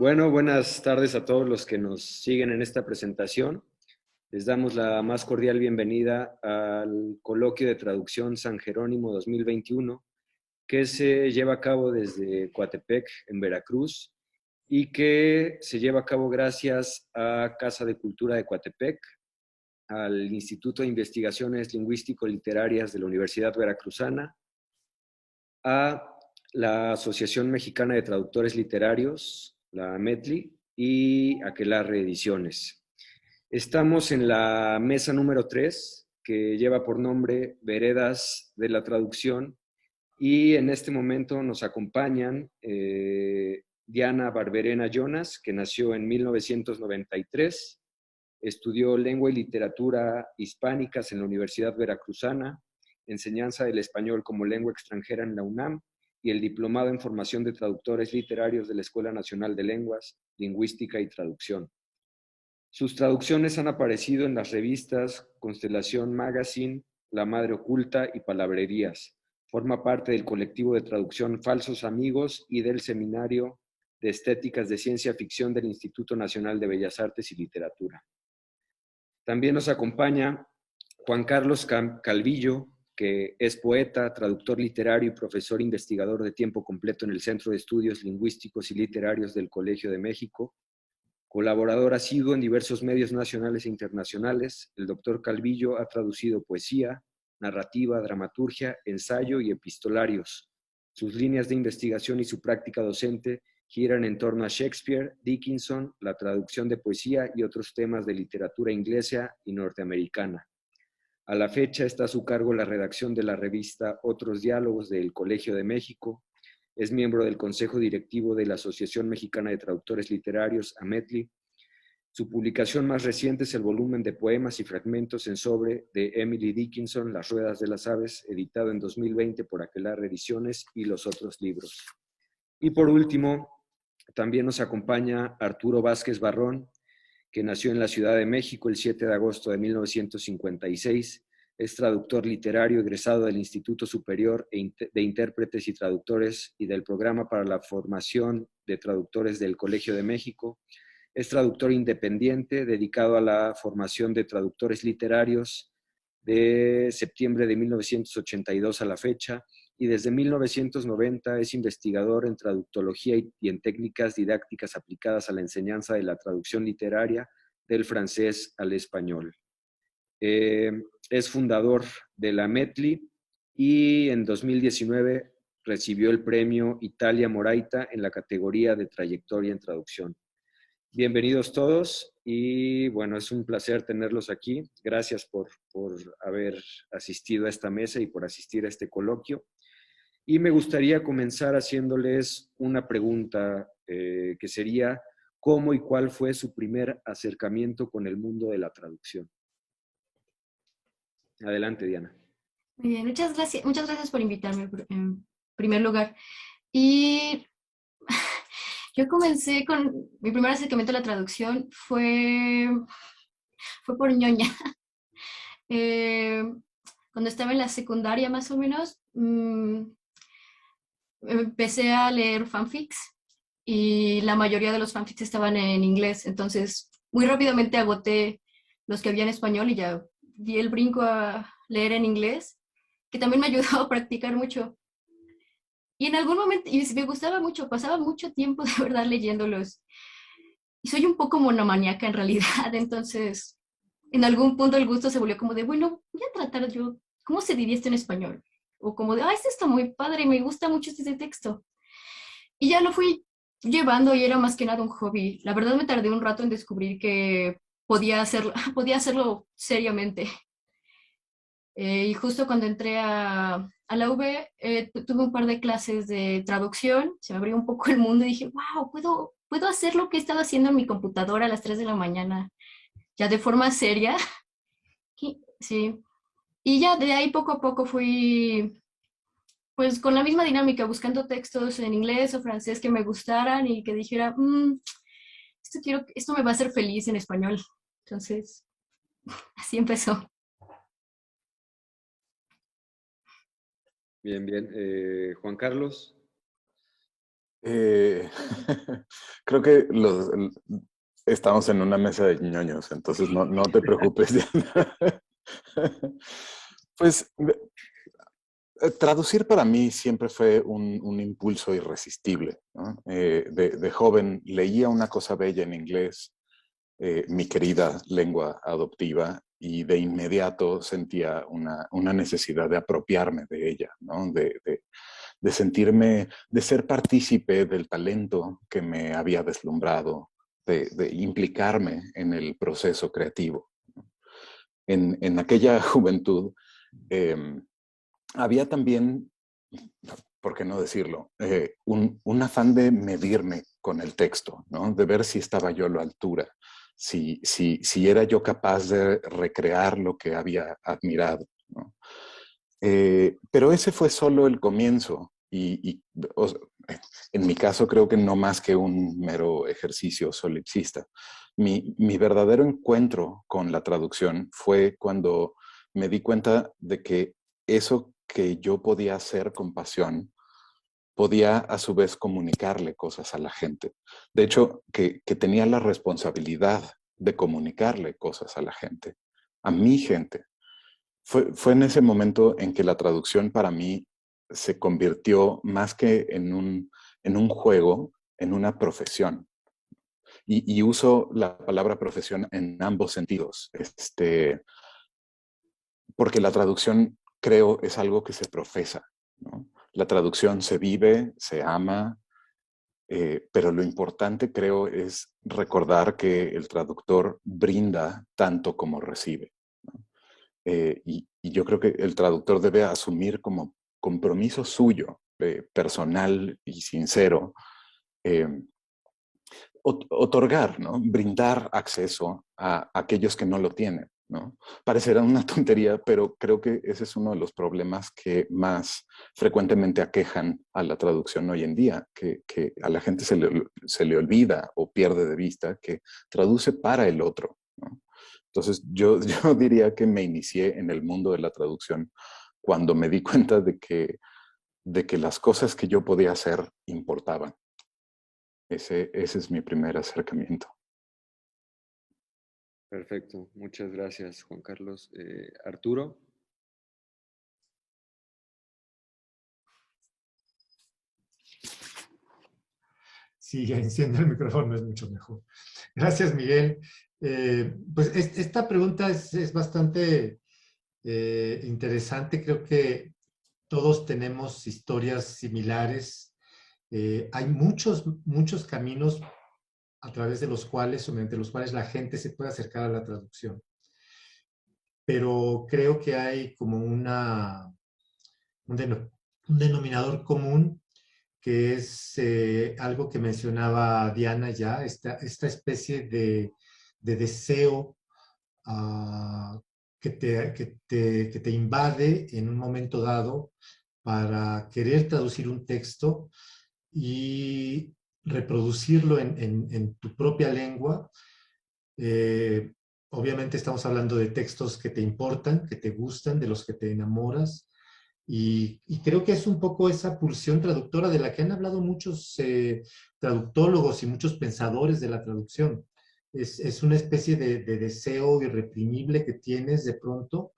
Bueno, buenas tardes a todos los que nos siguen en esta presentación. Les damos la más cordial bienvenida al Coloquio de Traducción San Jerónimo 2021, que se lleva a cabo desde Coatepec, en Veracruz, y que se lleva a cabo gracias a Casa de Cultura de Coatepec, al Instituto de Investigaciones Lingüístico-Literarias de la Universidad Veracruzana, a la Asociación Mexicana de Traductores Literarios, la METLI, y Aquelarre Ediciones. Estamos en la mesa número 3, que lleva por nombre Veredas de la Traducción, y en este momento nos acompañan Diana Barberena Jonas, que nació en 1993, estudió lengua y literatura hispánicas en la Universidad Veracruzana, enseñanza del español como lengua extranjera en la UNAM y el diplomado en formación de traductores literarios de la Escuela Nacional de Lenguas, Lingüística y Traducción. Sus traducciones han aparecido en las revistas Constelación Magazine, La Madre Oculta y Palabrerías. Forma parte del colectivo de traducción Falsos Amigos y del Seminario de Estéticas de Ciencia Ficción del Instituto Nacional de Bellas Artes y Literatura. También nos acompaña Juan Carlos Calvillo, que es poeta, traductor literario y profesor investigador de tiempo completo en el Centro de Estudios Lingüísticos y Literarios del Colegio de México. Colaborador asiduo en diversos medios nacionales e internacionales, el doctor Calvillo ha traducido poesía, narrativa, dramaturgia, ensayo y epistolarios. Sus líneas de investigación y su práctica docente giran en torno a Shakespeare, Dickinson, la traducción de poesía y otros temas de literatura inglesa y norteamericana. A la fecha está a su cargo la redacción de la revista Otros Diálogos del Colegio de México. Es miembro del Consejo Directivo de la Asociación Mexicana de Traductores Literarios, AMETLI. Su publicación más reciente es el volumen de poemas y fragmentos en sobre de Emily Dickinson, Las Ruedas de las Aves, editado en 2020 por Aquelarre Ediciones, y los otros libros. Y por último, también nos acompaña Arturo Vázquez Barrón, que nació en la Ciudad de México el 7 de agosto de 1956. Es traductor literario egresado del Instituto Superior de Intérpretes y Traductores y del Programa para la Formación de Traductores del Colegio de México. Es traductor independiente dedicado a la formación de traductores literarios de septiembre de 1982 a la fecha, y desde 1990 es investigador en traductología y en técnicas didácticas aplicadas a la enseñanza de la traducción literaria del francés al español. Es fundador de la METLI y en 2019 recibió el premio Italia Moraita en la categoría de trayectoria en traducción. Bienvenidos todos y bueno, es un placer tenerlos aquí. Gracias por haber asistido a esta mesa y por asistir a este coloquio. Y me gustaría comenzar haciéndoles una pregunta que sería, ¿cómo y cuál fue su primer acercamiento con el mundo de la traducción? Adelante, Diana. Muy bien, muchas gracias por invitarme en primer lugar. Y yo comencé con mi primer acercamiento a la traducción fue por ñoña. Eh, Cuando estaba en la secundaria más o menos, empecé a leer fanfics y la mayoría de los fanfics estaban en inglés, entonces muy rápidamente agoté los que había en español y ya di el brinco a leer en inglés, que también me ayudó a practicar mucho. Y en algún momento, y me gustaba mucho, pasaba mucho tiempo de verdad leyéndolos. Y soy un poco monomaníaca en realidad, entonces en algún punto el gusto se volvió como de, bueno, voy a tratar yo, ¿cómo se diría esto en español? O como de, esto está muy padre, me gusta mucho este texto. Y ya lo fui llevando y era más que nada un hobby. La verdad me tardé un rato en descubrir que podía hacerlo seriamente. Y justo cuando entré a la UV, tuve un par de clases de traducción, se me abrió un poco el mundo y dije, wow, puedo hacer lo que he estado haciendo en mi computadora a las 3 de la mañana, ya de forma seria. Sí. Y ya de ahí poco a poco fui, pues con la misma dinámica, buscando textos en inglés o francés que me gustaran y que dijera, esto me va a hacer feliz en español. Entonces, así empezó. Bien, bien. Juan Carlos. Eh, creo que estamos en una mesa de ñoños, entonces no te preocupes, Diana. Pues traducir para mí siempre fue un impulso irresistible, ¿no? De joven leía una cosa bella en inglés, mi querida lengua adoptiva, y de inmediato sentía una necesidad de apropiarme de ella, ¿no? De sentirme, de ser partícipe del talento que me había deslumbrado, de implicarme en el proceso creativo. En aquella juventud eh, había también, ¿por qué no decirlo? Un afán de medirme con el texto, ¿no? De ver si estaba yo a la altura, si era yo capaz de recrear lo que había admirado, ¿no? Pero ese fue solo el comienzo o sea, en mi caso creo que no más que un mero ejercicio solipsista. Mi verdadero encuentro con la traducción fue cuando me di cuenta de que eso que yo podía hacer con pasión podía a su vez comunicarle cosas a la gente. De hecho, que tenía la responsabilidad de comunicarle cosas a la gente, a mi gente. Fue en ese momento en que la traducción para mí se convirtió más que en un juego, en una profesión. Y uso la palabra profesión en ambos sentidos, porque la traducción, creo, es algo que se profesa, ¿no? La traducción se vive, se ama, pero lo importante, creo, es recordar que el traductor brinda tanto como recibe, ¿no? Y yo creo que el traductor debe asumir como compromiso suyo, personal y sincero, eh, otorgar, ¿no? Brindar acceso a aquellos que no lo tienen, ¿no? Parecerá una tontería, pero creo que ese es uno de los problemas que más frecuentemente aquejan a la traducción hoy en día, que a la gente se le olvida o pierde de vista que traduce para el otro, ¿no? Entonces, yo diría que me inicié en el mundo de la traducción cuando me di cuenta de que las cosas que yo podía hacer importaban. Ese es mi primer acercamiento. Perfecto, muchas gracias, Juan Carlos. Arturo. Sí, enciende el micrófono, es mucho mejor. Gracias, Miguel. Pues esta pregunta es bastante interesante. Creo que todos tenemos historias similares. Hay muchos caminos a través de los cuales o mediante los cuales la gente se puede acercar a la traducción. Pero creo que hay como un denominador común que es algo que mencionaba Diana ya, esta especie de deseo que te invade en un momento dado para querer traducir un texto y reproducirlo en tu propia lengua. Eh, Obviamente estamos hablando de textos que te importan, que te gustan, de los que te enamoras. Y creo que es un poco esa pulsión traductora de la que han hablado muchos traductólogos y muchos pensadores de la traducción. Es una especie de deseo irreprimible que tienes de pronto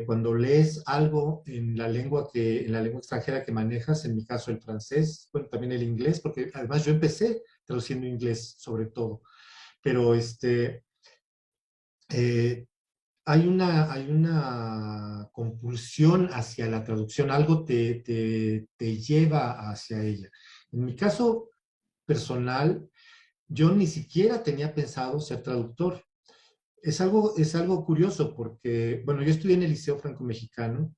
cuando lees algo en la lengua extranjera que manejas, en mi caso el francés, bueno, también el inglés, porque además yo empecé traduciendo inglés sobre todo, pero eh, hay una compulsión hacia la traducción, algo te lleva hacia ella. En mi caso personal, yo ni siquiera tenía pensado ser traductor. Es algo curioso porque, bueno, yo estudié en el Liceo Franco-Mexicano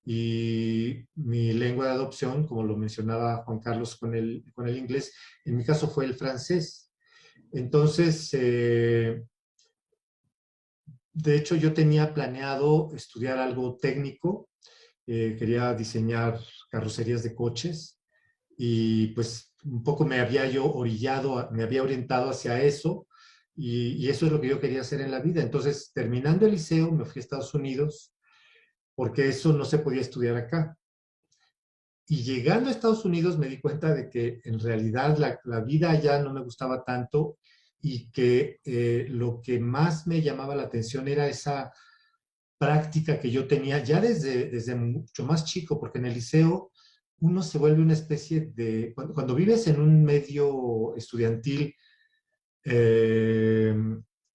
y mi lengua de adopción, como lo mencionaba Juan Carlos con el inglés, en mi caso fue el francés. Entonces, de hecho, yo tenía planeado estudiar algo técnico, quería diseñar carrocerías de coches y pues un poco me había yo orillado, me había orientado hacia eso y eso es lo que yo quería hacer en la vida. Entonces, terminando el liceo, me fui a Estados Unidos porque eso no se podía estudiar acá. Y llegando a Estados Unidos me di cuenta de que en realidad la vida allá no me gustaba tanto y que lo que más me llamaba la atención era esa práctica que yo tenía ya desde mucho más chico, porque en el liceo uno se vuelve una especie de, cuando vives en un medio estudiantil eh,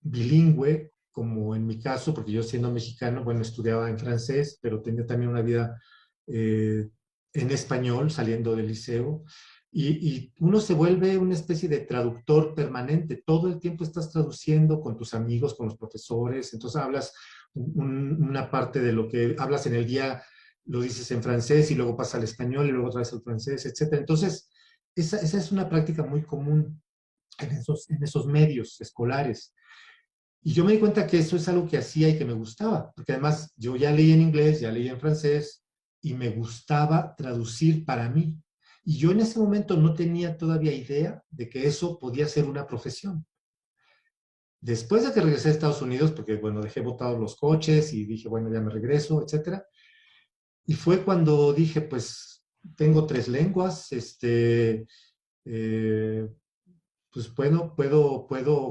bilingüe, como en mi caso, porque yo siendo mexicano, bueno, estudiaba en francés, pero tenía también una vida eh, en español saliendo del liceo, y uno se vuelve una especie de traductor permanente, todo el tiempo estás traduciendo con tus amigos, con los profesores, entonces hablas una parte de lo que hablas en el día, lo dices en francés y luego pasa al español y luego otra vez al francés, etcétera. Entonces, esa es una práctica muy común en esos medios escolares. Y yo me di cuenta que eso es algo que hacía y que me gustaba, porque además yo ya leí en inglés, ya leí en francés y me gustaba traducir para mí. Y yo en ese momento no tenía todavía idea de que eso podía ser una profesión. Después de que regresé a Estados Unidos, porque bueno, dejé botados los coches y dije, bueno, ya me regreso, etcétera. Y fue cuando dije, pues tengo 3 lenguas, eh, pues bueno, puedo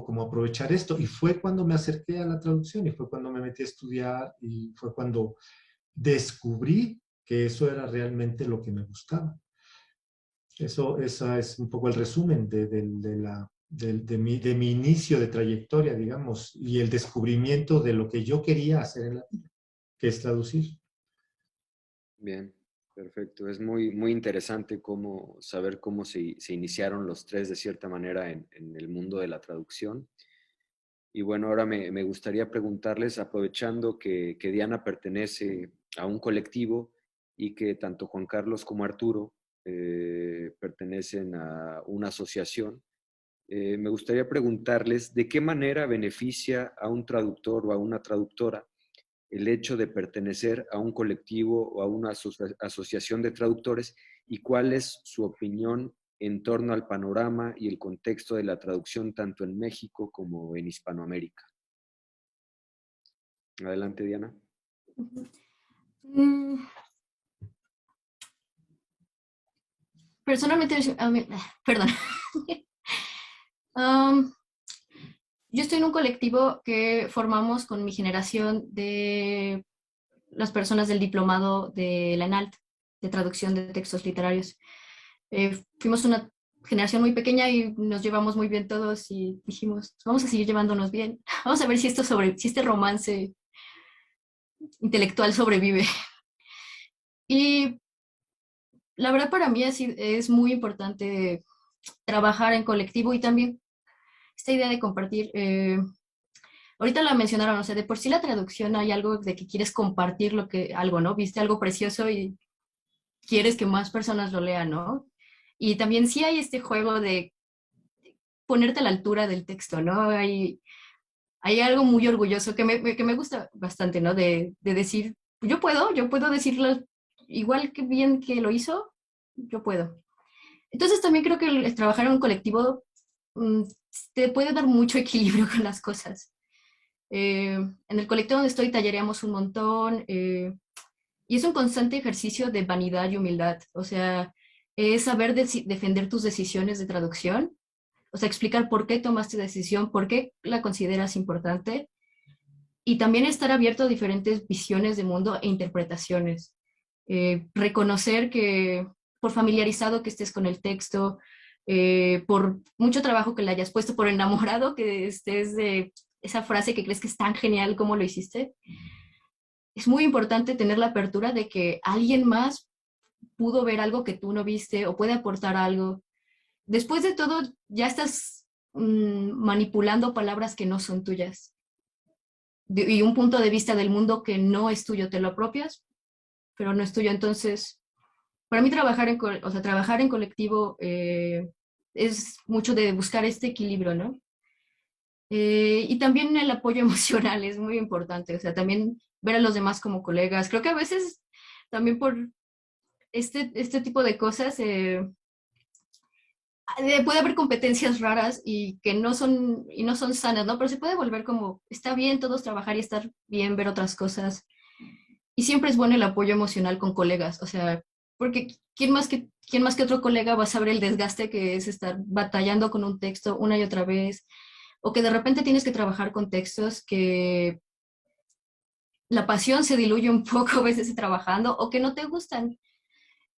como aprovechar esto. Y fue cuando me acerqué a la traducción y fue cuando me metí a estudiar y fue cuando descubrí que eso era realmente lo que me gustaba. Esa es un poco el resumen de mi inicio de trayectoria, digamos, y el descubrimiento de lo que yo quería hacer en la vida, que es traducir. Bien, perfecto. Es muy, muy interesante saber cómo se iniciaron los tres de cierta manera en el mundo de la traducción. Y bueno, ahora me gustaría preguntarles, aprovechando que Diana pertenece a un colectivo y que tanto Juan Carlos como Arturo pertenecen a una asociación, me gustaría preguntarles de qué manera beneficia a un traductor o a una traductora el hecho de pertenecer a un colectivo o a una asociación de traductores y cuál es su opinión en torno al panorama y el contexto de la traducción tanto en México como en Hispanoamérica. Adelante, Diana. Personalmente, perdón. Um, yo estoy en un colectivo que formamos con mi generación de las personas del diplomado de la ENALT, de traducción de textos literarios. Fuimos una generación muy pequeña y nos llevamos muy bien todos y dijimos, vamos a seguir llevándonos bien. Vamos a ver si si este romance intelectual sobrevive. Y la verdad para mí es muy importante trabajar en colectivo y también esta idea de compartir. Ahorita la mencionaron, o sea, de por sí la traducción hay algo de que quieres compartir algo, ¿no? Viste algo precioso y quieres que más personas lo lean, ¿no? Y también sí hay este juego de ponerte a la altura del texto, ¿no? Hay algo muy orgulloso que me gusta bastante, ¿no? De decir, yo puedo decirlo igual que bien que lo hizo, yo puedo. Entonces también creo que el trabajar en un colectivo te puede dar mucho equilibrio con las cosas. En el colectivo donde estoy tallereamos un montón y es un constante ejercicio de vanidad y humildad. O sea, es saber defender tus decisiones de traducción, o sea, explicar por qué tomaste decisión, por qué la consideras importante y también estar abierto a diferentes visiones de mundo e interpretaciones. Reconocer que por familiarizado que estés con el texto, por mucho trabajo que le hayas puesto, por enamorado que estés de esa frase que crees que es tan genial como lo hiciste, es muy importante tener la apertura de que alguien más pudo ver algo que tú no viste o puede aportar algo. Después de todo, ya estás manipulando palabras que no son tuyas y un punto de vista del mundo que no es tuyo, te lo apropias, pero no es tuyo. Entonces, para mí trabajar en colectivo es mucho de buscar este equilibrio, ¿no? Y también el apoyo emocional es muy importante, o sea, también ver a los demás como colegas. Creo que a veces también por este tipo de cosas puede haber competencias raras y no son sanas, ¿no? Pero se puede volver como, está bien todos trabajar y estar bien, ver otras cosas. Y siempre es bueno el apoyo emocional con colegas, o sea, porque quién más que otro colega va a saber el desgaste que es estar batallando con un texto una y otra vez, o que de repente tienes que trabajar con textos que la pasión se diluye un poco a veces trabajando o que no te gustan.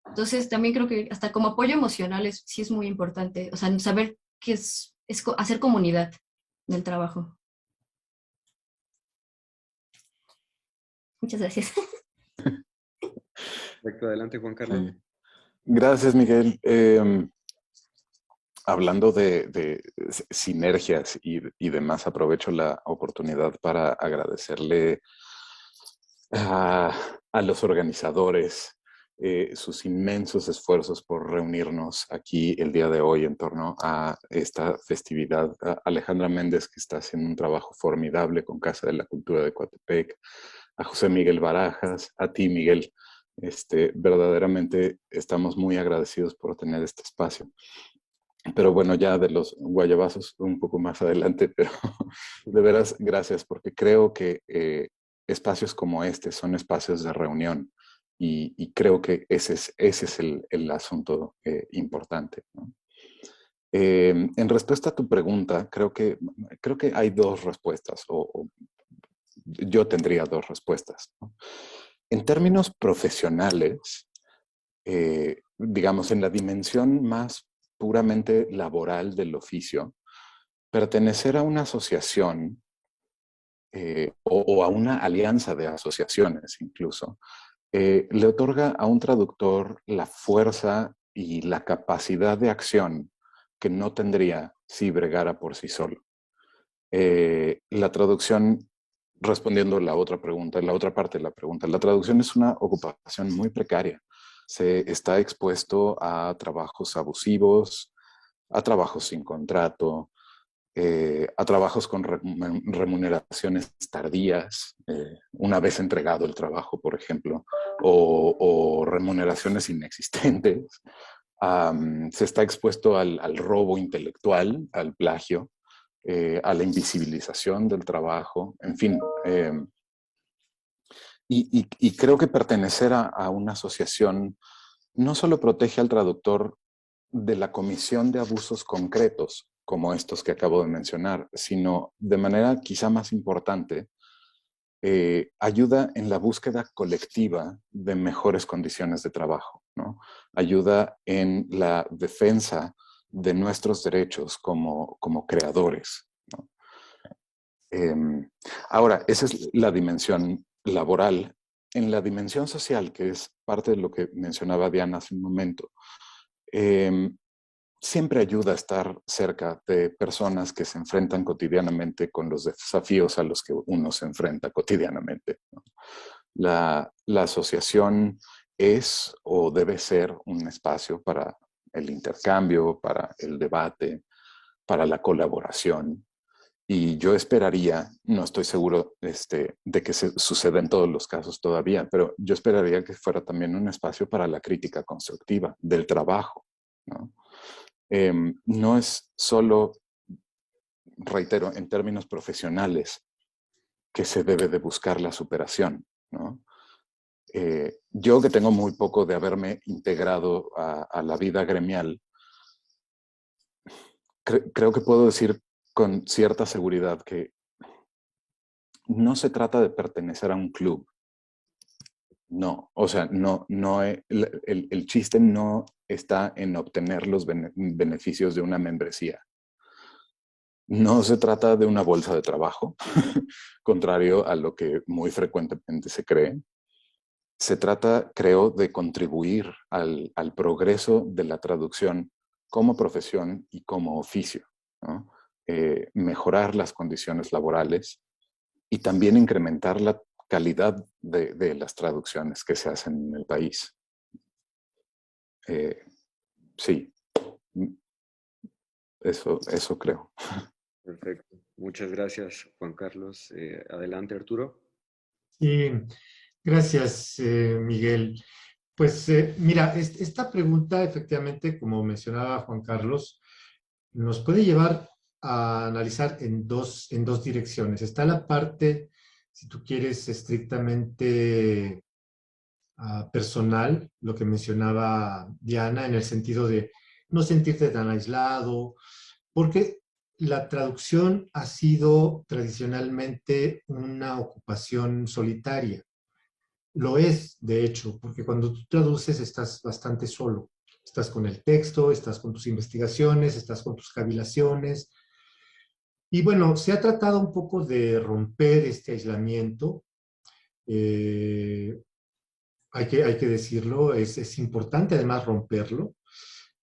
Entonces, también creo que hasta como apoyo emocional sí es muy importante, o sea, saber que es hacer comunidad en el trabajo. Muchas gracias. Perfecto, adelante, Juan Carlos. Sí. Gracias, Miguel. Hablando de sinergias y demás, aprovecho la oportunidad para agradecerle a los organizadores sus inmensos esfuerzos por reunirnos aquí el día de hoy en torno a esta festividad. A Alejandra Méndez, que está haciendo un trabajo formidable con Casa de la Cultura de Coatepec, a José Miguel Barajas, a ti, Miguel. Verdaderamente estamos muy agradecidos por tener este espacio. Pero bueno, ya de los guayabazos un poco más adelante, pero de veras, gracias, porque creo que espacios como este son espacios de reunión y creo que ese es el asunto importante, ¿no? En respuesta a tu pregunta, creo que hay dos respuestas, o yo tendría dos respuestas, ¿no? En términos profesionales, digamos, en la dimensión más puramente laboral del oficio, pertenecer a una asociación o a una alianza de asociaciones incluso, le otorga a un traductor la fuerza y la capacidad de acción que no tendría si bregara por sí solo. La traducción, respondiendo a la otra pregunta, la otra parte de la pregunta, la traducción es una ocupación muy precaria. Se está expuesto a trabajos abusivos, a trabajos sin contrato, a trabajos con remuneraciones tardías, una vez entregado el trabajo, por ejemplo, o remuneraciones inexistentes. Se está expuesto al robo intelectual, al plagio, a la invisibilización del trabajo, en fin. Y creo que pertenecer a una asociación no solo protege al traductor de la comisión de abusos concretos, como estos que acabo de mencionar, sino de manera quizá más importante, ayuda en la búsqueda colectiva de mejores condiciones de trabajo, ¿no? Ayuda en la defensa de nuestros derechos como creadores, ¿no? Ahora, esa es la dimensión laboral. En la dimensión social, que es parte de lo que mencionaba Diana hace un momento, siempre ayuda a estar cerca de personas que se enfrentan cotidianamente con los desafíos a los que uno se enfrenta cotidianamente, ¿no? La asociación es o debe ser un espacio para el intercambio, para el debate, para la colaboración. Y yo esperaría, no estoy seguro de que suceda en todos los casos todavía, pero yo esperaría que fuera también un espacio para la crítica constructiva del trabajo, ¿no? No es solo, reitero, en términos profesionales que se debe de buscar la superación, ¿no? Yo que tengo muy poco de haberme integrado a la vida gremial, creo que puedo decir con cierta seguridad que no se trata de pertenecer a un club. No, o sea, el chiste no está en obtener los beneficios de una membresía. No se trata de una bolsa de trabajo, contrario a lo que muy frecuentemente se cree. Se trata, creo, de contribuir al progreso de la traducción como profesión y como oficio, ¿no? Mejorar las condiciones laborales y también incrementar la calidad de las traducciones que se hacen en el país. Sí, eso creo. Perfecto. Muchas gracias, Juan Carlos. Adelante, Arturo. Sí, gracias, Miguel. Pues mira, esta pregunta efectivamente, como mencionaba Juan Carlos, nos puede llevar a analizar en dos direcciones. Está la parte, si tú quieres, estrictamente personal, lo que mencionaba Diana, en el sentido de no sentirte tan aislado, porque la traducción ha sido tradicionalmente una ocupación solitaria. Lo es, de hecho, porque cuando tú traduces estás bastante solo. Estás con el texto, estás con tus investigaciones, estás con tus cavilaciones. Y bueno, se ha tratado un poco de romper este aislamiento. Eh, hay que decirlo, es importante además romperlo.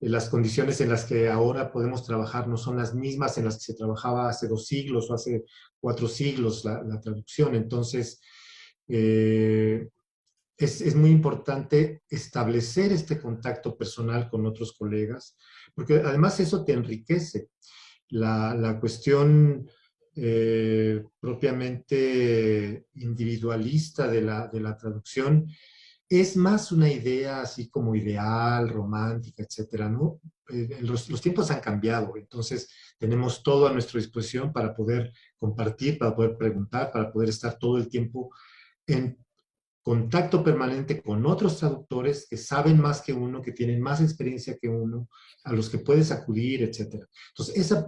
Las condiciones en las que ahora podemos trabajar no son las mismas en las que se trabajaba hace 2 siglos o hace 4 siglos la traducción. Entonces, es muy importante establecer este contacto personal con otros colegas, porque además eso te enriquece. La cuestión propiamente individualista de la traducción es más una idea así como ideal, romántica, etcétera, ¿no? Los tiempos han cambiado, entonces tenemos todo a nuestra disposición para poder compartir, para poder preguntar, para poder estar todo el tiempo en contacto permanente con otros traductores que saben más que uno, que tienen más experiencia que uno, a los que puedes acudir, etcétera. Entonces, esa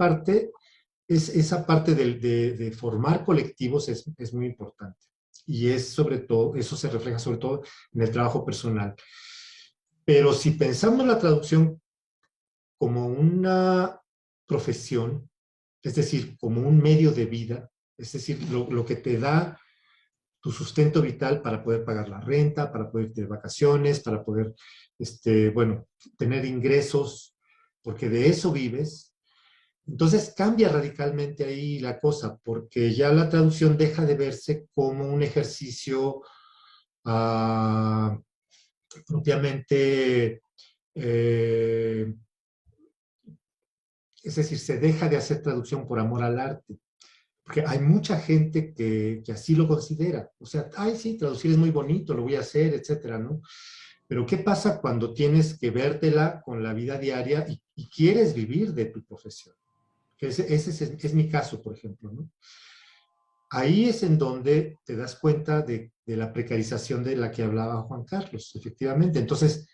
parte de formar colectivos es muy importante. Y es sobre todo, eso se refleja sobre todo en el trabajo personal. Pero si pensamos la traducción como una profesión, es decir, como un medio de vida, es decir, lo que te da tu sustento vital para poder pagar la renta, para poder ir de vacaciones, para poder, bueno, tener ingresos, porque de eso vives. Entonces cambia radicalmente ahí la cosa, porque ya la traducción deja de verse como un ejercicio propiamente, es decir, se deja de hacer traducción por amor al arte. Porque hay mucha gente que así lo considera. O sea, ay, sí, traducir es muy bonito, lo voy a hacer, etcétera, ¿no? Pero ¿qué pasa cuando tienes que vértela con la vida diaria y quieres vivir de tu profesión? Que ese es mi caso, por ejemplo, ¿no? Ahí es en donde te das cuenta de la precarización de la que hablaba Juan Carlos, efectivamente. Entonces,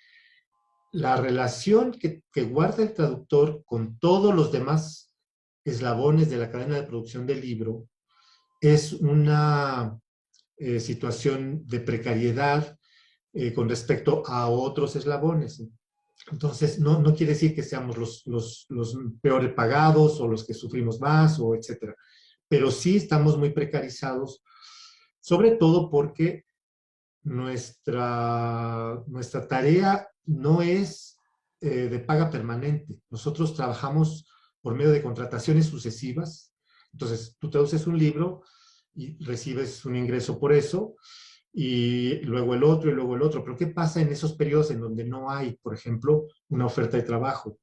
la relación que guarda el traductor con todos los demás eslabones de la cadena de producción del libro es una situación de precariedad con respecto a otros eslabones. Entonces, no quiere decir que seamos los peores pagados o los que sufrimos más, o etcétera. Pero sí estamos muy precarizados, sobre todo porque nuestra tarea no es de paga permanente. Nosotros trabajamos por medio de contrataciones sucesivas. Entonces, tú traduces un libro y recibes un ingreso por eso, y luego el otro, y luego el otro. Pero ¿qué pasa en esos periodos en donde no hay, por ejemplo, una oferta de trabajo?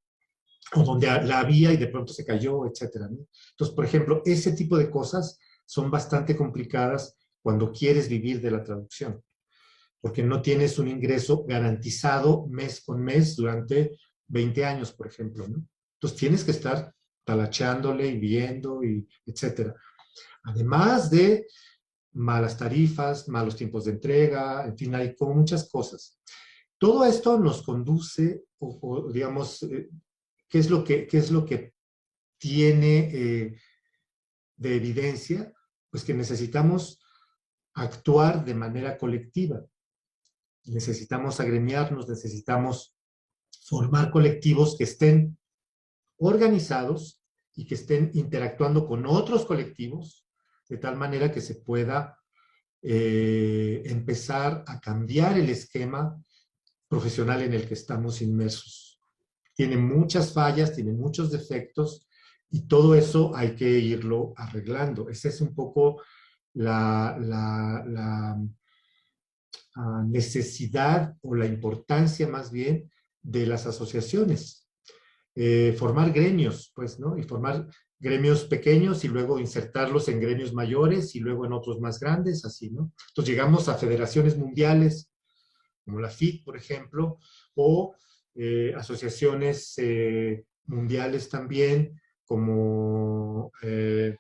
O donde la había y de pronto se cayó, etcétera, ¿no? Entonces, por ejemplo, ese tipo de cosas son bastante complicadas cuando quieres vivir de la traducción, porque no tienes un ingreso garantizado mes con mes durante 20 años, por ejemplo, ¿no? Entonces tienes que estar talacheándole y viendo, y etcétera. Además de malas tarifas, malos tiempos de entrega, en fin, hay como muchas cosas. Todo esto nos conduce, o digamos, ¿qué es lo que tiene de evidencia? Pues que necesitamos actuar de manera colectiva. Necesitamos agremiarnos, necesitamos formar colectivos que estén organizados y que estén interactuando con otros colectivos de tal manera que se pueda empezar a cambiar el esquema profesional en el que estamos inmersos. Tiene muchas fallas, tiene muchos defectos, y todo eso hay que irlo arreglando. Esa es un poco la necesidad, o la importancia más bien, de las asociaciones. Formar gremios, pues, ¿no? Y formar gremios pequeños y luego insertarlos en gremios mayores y luego en otros más grandes, así, ¿no? Entonces llegamos a federaciones mundiales, como la FIT, por ejemplo, o asociaciones mundiales también, como de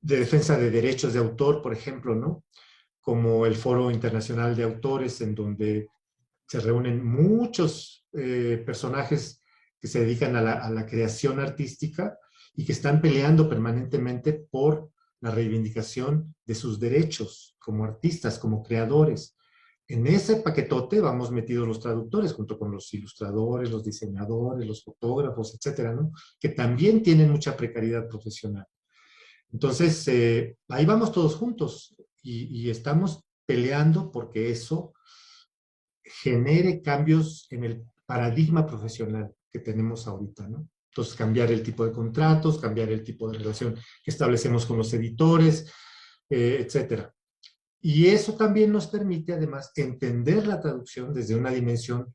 defensa de derechos de autor, por ejemplo, ¿no? como el Foro Internacional de Autores, en donde se reúnen muchos personajes que se dedican a la creación artística y que están peleando permanentemente por la reivindicación de sus derechos como artistas, como creadores. En ese paquetote vamos metidos los traductores, junto con los ilustradores, los diseñadores, los fotógrafos, etcétera, ¿no? Que también tienen mucha precariedad profesional. Entonces, ahí vamos todos juntos y estamos peleando porque eso genere cambios en el paradigma profesional que tenemos ahorita, ¿no? Entonces, cambiar el tipo de contratos, cambiar el tipo de relación que establecemos con los editores, etcétera. Y eso también nos permite, además, entender la traducción desde una dimensión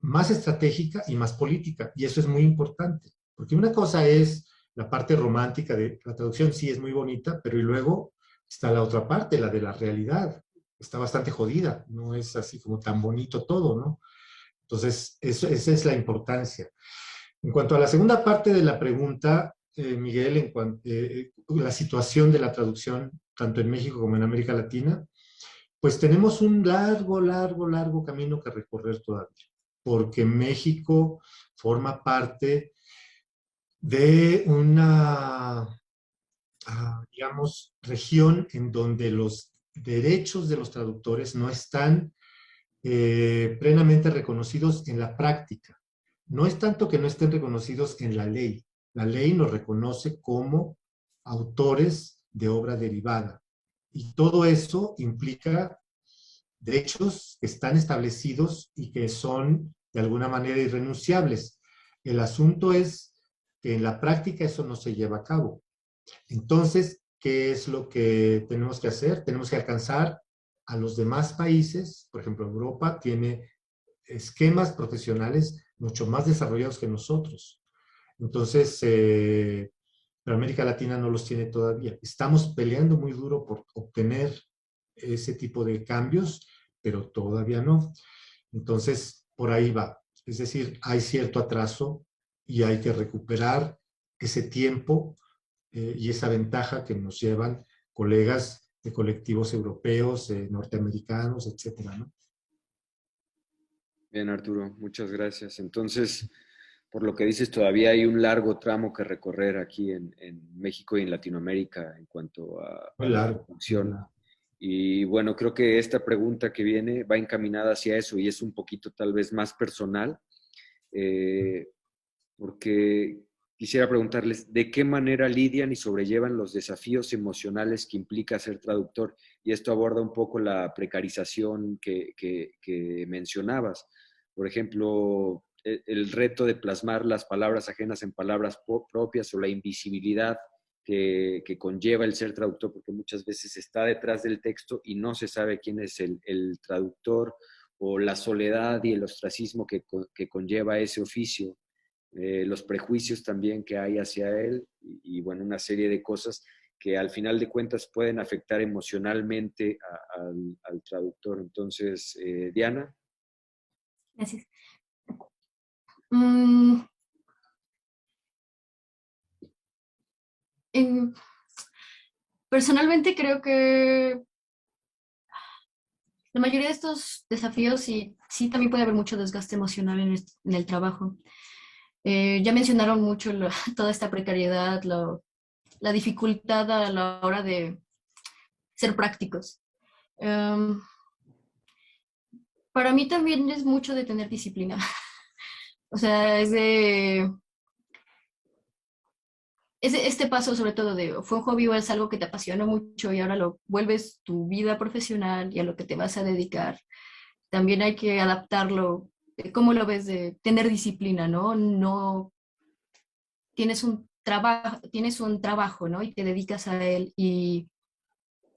más estratégica y más política. Y eso es muy importante, porque una cosa es la parte romántica de la traducción, sí es muy bonita, pero y luego está la otra parte, la de la realidad. Está bastante jodida, no es así como tan bonito todo, ¿no? Entonces, esa es la importancia. En cuanto a la segunda parte de la pregunta, Miguel, en cuanto a la situación de la traducción, tanto en México como en América Latina, pues tenemos un largo camino que recorrer todavía, porque México forma parte de una, digamos, región en donde los derechos de los traductores no están plenamente reconocidos en la práctica. No es tanto que no estén reconocidos en la ley. La ley nos reconoce como autores de obra derivada. Y todo eso implica derechos que están establecidos y que son de alguna manera irrenunciables. El asunto es que en la práctica eso no se lleva a cabo. Entonces, ¿qué es lo que tenemos que hacer? Tenemos que alcanzar a los demás países. Por ejemplo, Europa tiene esquemas profesionales mucho más desarrollados que nosotros. Entonces, pero América Latina no los tiene todavía. Estamos peleando muy duro por obtener ese tipo de cambios, pero todavía no. Entonces, por ahí va. Es decir, hay cierto atraso y hay que recuperar ese tiempo y esa ventaja que nos llevan colegas de colectivos europeos, norteamericanos, etcétera, ¿no? Bien, Arturo, muchas gracias. Entonces, por lo que dices, todavía hay un largo tramo que recorrer aquí en México y en Latinoamérica en cuanto Muy a la largo. traducción. Y bueno, creo que esta pregunta que viene va encaminada hacia eso y es un poquito tal vez más personal, porque quisiera preguntarles de qué manera lidian y sobrellevan los desafíos emocionales que implica ser traductor. Y esto aborda un poco la precarización que mencionabas. Por ejemplo, el reto de plasmar las palabras ajenas en palabras propias o la invisibilidad que conlleva el ser traductor, porque muchas veces está detrás del texto y no se sabe quién es el traductor, o la soledad y el ostracismo que conlleva ese oficio, los prejuicios también que hay hacia él bueno, una serie de cosas que al final de cuentas pueden afectar emocionalmente al traductor. Entonces, Diana. Gracias. Mm, personalmente creo que la mayoría de estos desafíos sí también puede haber mucho desgaste emocional en el trabajo. Ya mencionaron mucho toda esta precariedad, la dificultad a la hora de ser prácticos. Para mí también es mucho de tener disciplina. O sea, este paso sobre todo de fue un hobby o es algo que te apasiona mucho y ahora lo vuelves tu vida profesional y a lo que te vas a dedicar. También hay que adaptarlo. ¿Cómo lo ves de tener disciplina, no? No tienes un trabajo, ¿no? Y te dedicas a él y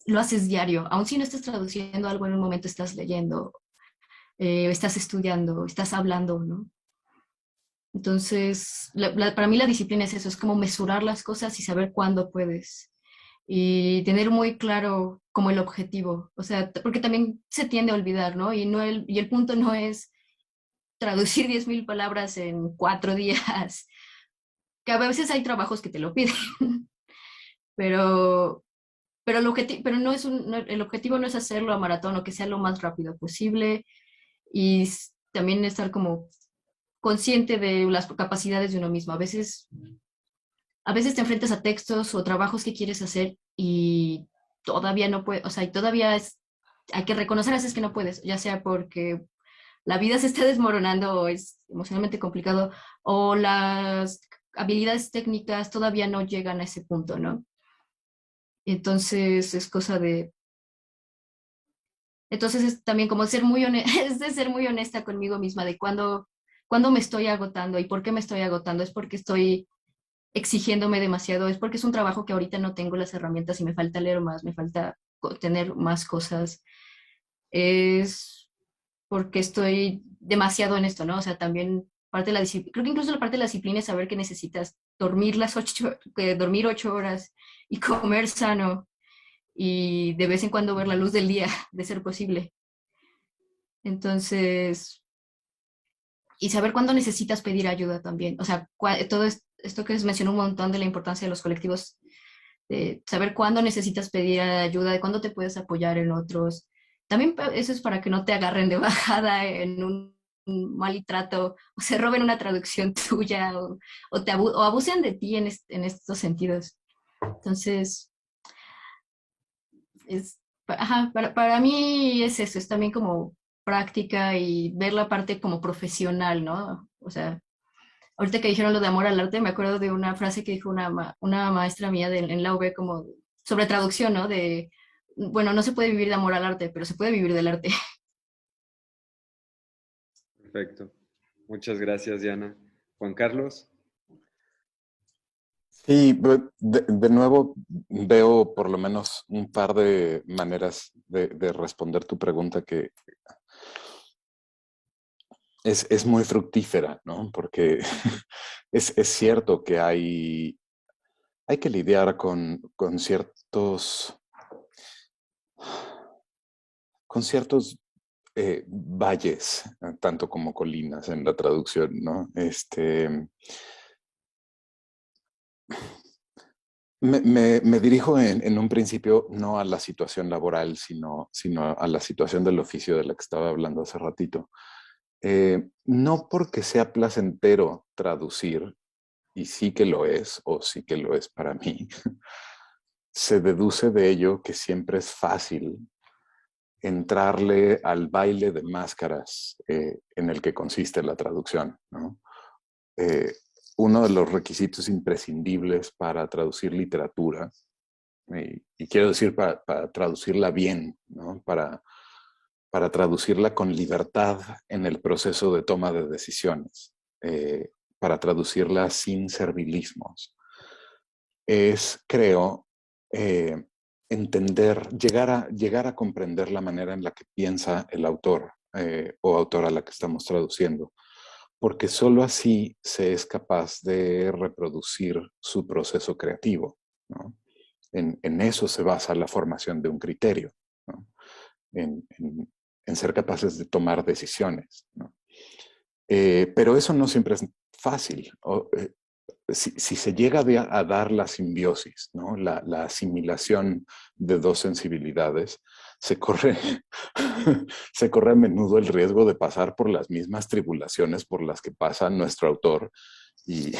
lo haces diario. Aun si no estás traduciendo algo en un momento, estás leyendo, estás estudiando, estás hablando, ¿no? Entonces, para mí la disciplina es eso, es como mesurar las cosas y saber cuándo puedes. Y tener muy claro como el objetivo. O sea, porque también se tiende a olvidar, ¿no? Y el punto no es traducir 10,000 palabras en 4 días, que a veces hay trabajos que te lo piden, pero pero pero no es el objetivo no es hacerlo a maratón o que sea lo más rápido posible y también estar como consciente de las capacidades de uno mismo. A veces te enfrentas a textos o trabajos que quieres hacer y todavía no puedes, o sea, y todavía hay que reconocer a veces que no puedes, ya sea porque la vida se está desmoronando o es emocionalmente complicado o las habilidades técnicas todavía no llegan a ese punto, ¿no? Entonces es cosa de... Entonces es también como ser muy es de ser muy honesta conmigo misma de cuándo me estoy agotando y por qué me estoy agotando. Es porque estoy exigiéndome demasiado, es porque es un trabajo que ahorita no tengo las herramientas y me falta leer más, me falta tener más cosas. Es porque estoy demasiado en esto, ¿no? O sea, también parte de la disciplina, creo que incluso la parte de la disciplina es saber que necesitas dormir 8 horas y comer sano y de vez en cuando ver la luz del día, de ser posible. Entonces, y saber cuándo necesitas pedir ayuda también. O sea, todo esto que les mencionó un montón de la importancia de los colectivos, de saber cuándo necesitas pedir ayuda, de cuándo te puedes apoyar en otros. También eso es para que no te agarren de bajada en un mal trato o se roben una traducción tuya o abusen de ti en estos sentidos. Entonces, ajá, para mí es eso, es también como práctica y ver la parte como profesional, ¿no? O sea, ahorita que dijeron lo de amor al arte, me acuerdo de una frase que dijo una maestra mía en la UB como sobre traducción, ¿no? De, bueno, no se puede vivir de amor al arte, pero se puede vivir del arte. Perfecto. Muchas gracias, Diana. Juan Carlos. Sí, de nuevo veo por lo menos un par de maneras de responder tu pregunta que es muy fructífera, ¿no? Porque es cierto que hay que lidiar con ciertos valles, tanto como colinas en la traducción, ¿no? Me dirijo en un principio no a la situación laboral, sino a la situación del oficio de la que estaba hablando hace ratito. No porque sea placentero traducir, y sí que lo es, o sí que lo es para mí, se deduce de ello que siempre es fácil entrarle al baile de máscaras en el que consiste la traducción, ¿no? Uno de los requisitos imprescindibles para traducir literatura, y quiero decir para traducirla bien, ¿no? Para traducirla con libertad en el proceso de toma de decisiones, para traducirla sin servilismos, es, creo, llegar a comprender la manera en la que piensa el autor o autora a la que estamos traduciendo, porque solo así se es capaz de reproducir su proceso creativo, ¿no? En eso se basa la formación de un criterio, ¿no? En ser capaces de tomar decisiones, ¿no? Pero eso no siempre es fácil. Si se llega a dar la simbiosis, ¿no? La asimilación de dos sensibilidades, se corre, se corre a menudo el riesgo de pasar por las mismas tribulaciones por las que pasa nuestro autor. Y,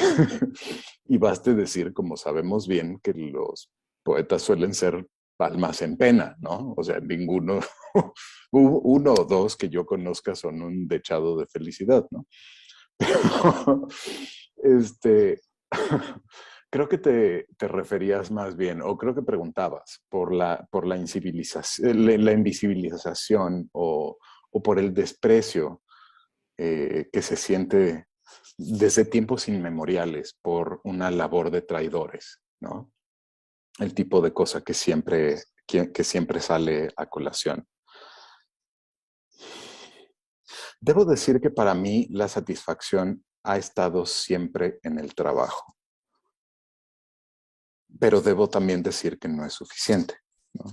y baste decir, como sabemos bien, que los poetas suelen ser almas en pena, ¿no? O sea, ninguno, uno o dos que yo conozca son un dechado de felicidad, ¿no? Pero, creo que te referías más bien, o creo que preguntabas por la invisibilización o por el desprecio que se siente desde tiempos inmemoriales por una labor de traidores, ¿no? El tipo de cosa que siempre sale a colación. Debo decir que para mí la satisfacción ha estado siempre en el trabajo. Pero debo también decir que no es suficiente, ¿no?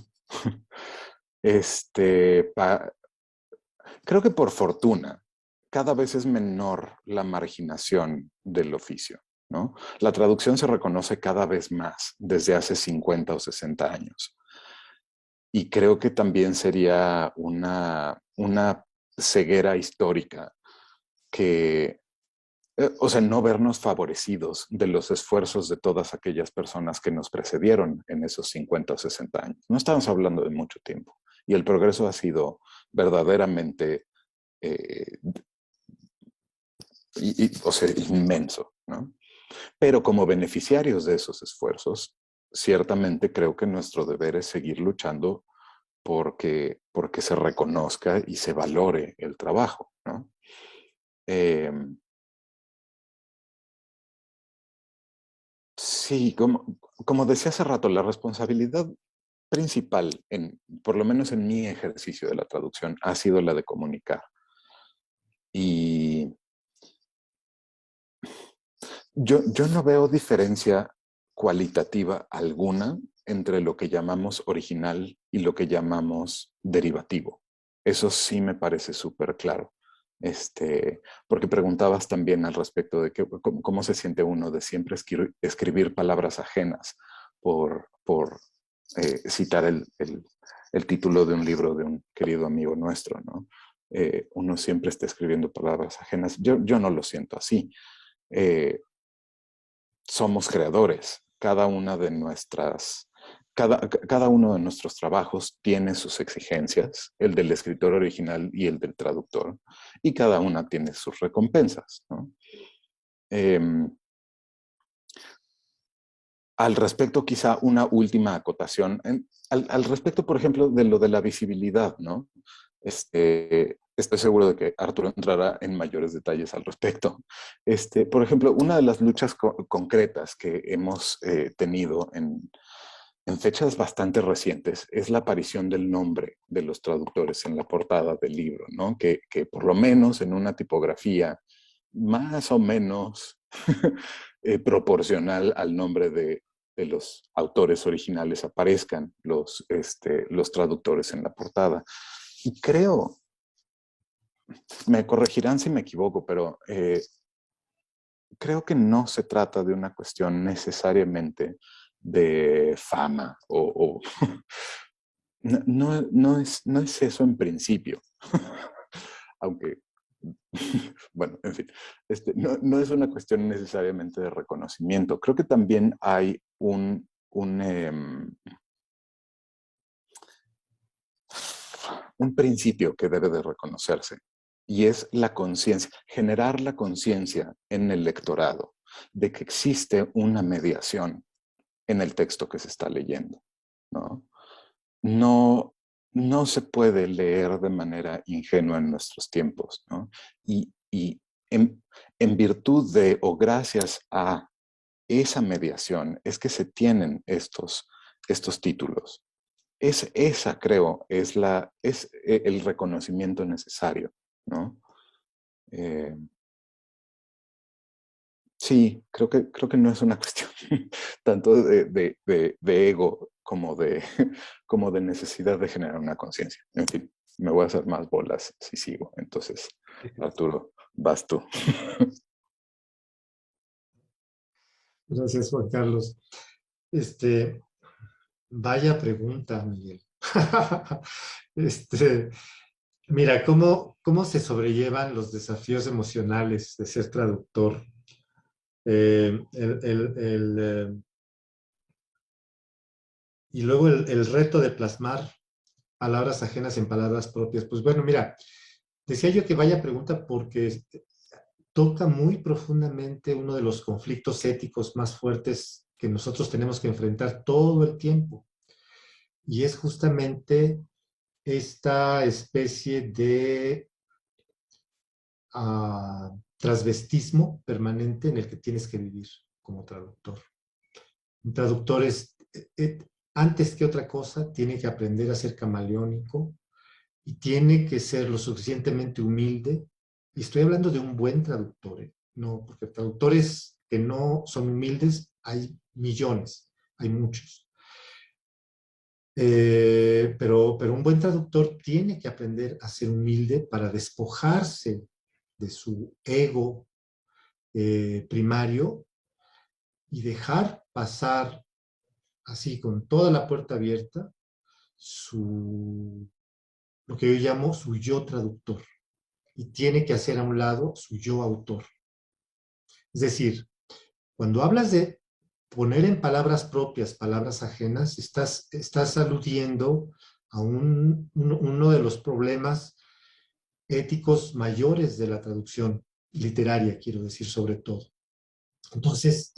Creo que por fortuna, cada vez es menor la marginación del oficio, ¿no? La traducción se reconoce cada vez más desde hace 50 o 60 años. Y creo que también sería una ceguera histórica que, o sea, no vernos favorecidos de los esfuerzos de todas aquellas personas que nos precedieron en esos 50 o 60 años. No estamos hablando de mucho tiempo. Y el progreso ha sido verdaderamente, o sea, inmenso, ¿no? Pero como beneficiarios de esos esfuerzos, ciertamente creo que nuestro deber es seguir luchando porque se reconozca y se valore el trabajo, ¿no? Eh, sí, como decía hace rato, la responsabilidad principal, por lo menos en mi ejercicio de la traducción, ha sido la de comunicar. Y yo no veo diferencia cualitativa alguna entre lo que llamamos original y lo que llamamos derivativo. Eso sí me parece súper claro. Porque preguntabas también al respecto de cómo se siente uno de siempre escribir palabras ajenas por citar el título de un libro de un querido amigo nuestro, ¿no? Uno siempre está escribiendo palabras ajenas. Yo no lo siento así. Somos creadores. Cada uno de nuestros trabajos tiene sus exigencias, el del escritor original y el del traductor, y cada una tiene sus recompensas, ¿no? Al respecto, quizá una última acotación. Al respecto, por ejemplo, de lo de la visibilidad, ¿no? Estoy seguro de que Arturo entrará en mayores detalles al respecto. Por ejemplo, una de las luchas concretas que hemos tenido en fechas bastante recientes es la aparición del nombre de los traductores en la portada del libro, ¿no? Que por lo menos en una tipografía más o menos proporcional al nombre de los autores originales aparezcan los traductores en la portada. Y creo, me corregirán si me equivoco, pero creo que no se trata de una cuestión necesariamente de fama no es eso en principio. Aunque, bueno, en fin, no es una cuestión necesariamente de reconocimiento. Creo que también hay un principio que debe de reconocerse, y es la conciencia, generar la conciencia en el lectorado de que existe una mediación en el texto que se está leyendo, ¿no? No se puede leer de manera ingenua en nuestros tiempos, ¿no? Y en virtud de o gracias a esa mediación es que se tienen estos títulos. Esa, creo, es el reconocimiento necesario, ¿no? Sí, creo que no es una cuestión tanto de ego como como de necesidad de generar una conciencia. En fin, me voy a hacer más bolas si sigo. Entonces, Arturo, vas tú. Gracias, Juan Carlos. Vaya pregunta, Miguel. Este, Mira, ¿cómo se sobrellevan los desafíos emocionales de ser traductor? Y luego el reto de plasmar palabras ajenas en palabras propias. Pues bueno, mira, decía yo que vaya pregunta porque toca muy profundamente uno de los conflictos éticos más fuertes que nosotros tenemos que enfrentar todo el tiempo. Y es justamente esta especie de transvestismo permanente en el que tienes que vivir como traductor. Un traductor antes que otra cosa, tiene que aprender a ser camaleónico y tiene que ser lo suficientemente humilde. Y estoy hablando de un buen traductor, ¿eh? No, porque traductores que no son humildes hay millones, hay muchos. Pero un buen traductor tiene que aprender a ser humilde para despojarse de su ego primario y dejar pasar así con toda la puerta abierta lo que yo llamo su yo traductor, y tiene que hacer a un lado su yo autor. Es decir, cuando hablas de poner en palabras propias, palabras ajenas, estás aludiendo a uno de los problemas éticos mayores de la traducción literaria, quiero decir, sobre todo. Entonces,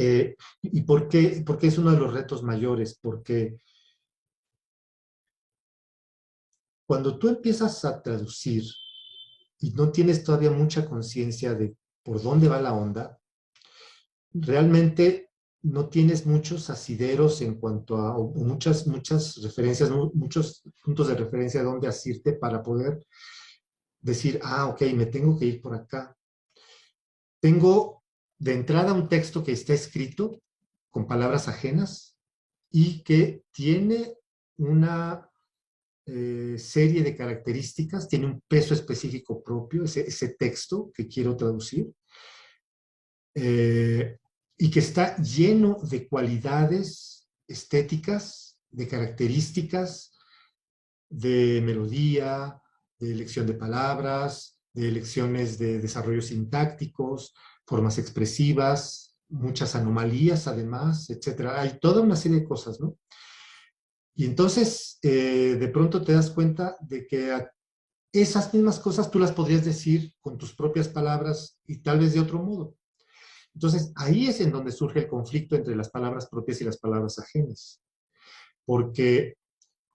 ¿y por qué es uno de los retos mayores? Porque cuando tú empiezas a traducir y no tienes todavía mucha conciencia de por dónde va la onda, realmente no tienes muchos asideros en cuanto a, o muchas referencias, muchos puntos de referencia donde asirte para poder decir, ok, me tengo que ir por acá. Tengo de entrada un texto que está escrito con palabras ajenas y que tiene una serie de características, tiene un peso específico propio, ese texto que quiero traducir, y que está lleno de cualidades estéticas, de características, de melodía, de elección de palabras, de elecciones de desarrollos sintácticos, formas expresivas, muchas anomalías además, etcétera. Hay toda una serie de cosas, ¿no? Y entonces, de pronto te das cuenta de que esas mismas cosas tú las podrías decir con tus propias palabras y tal vez de otro modo. Entonces, ahí es en donde surge el conflicto entre las palabras propias y las palabras ajenas. Porque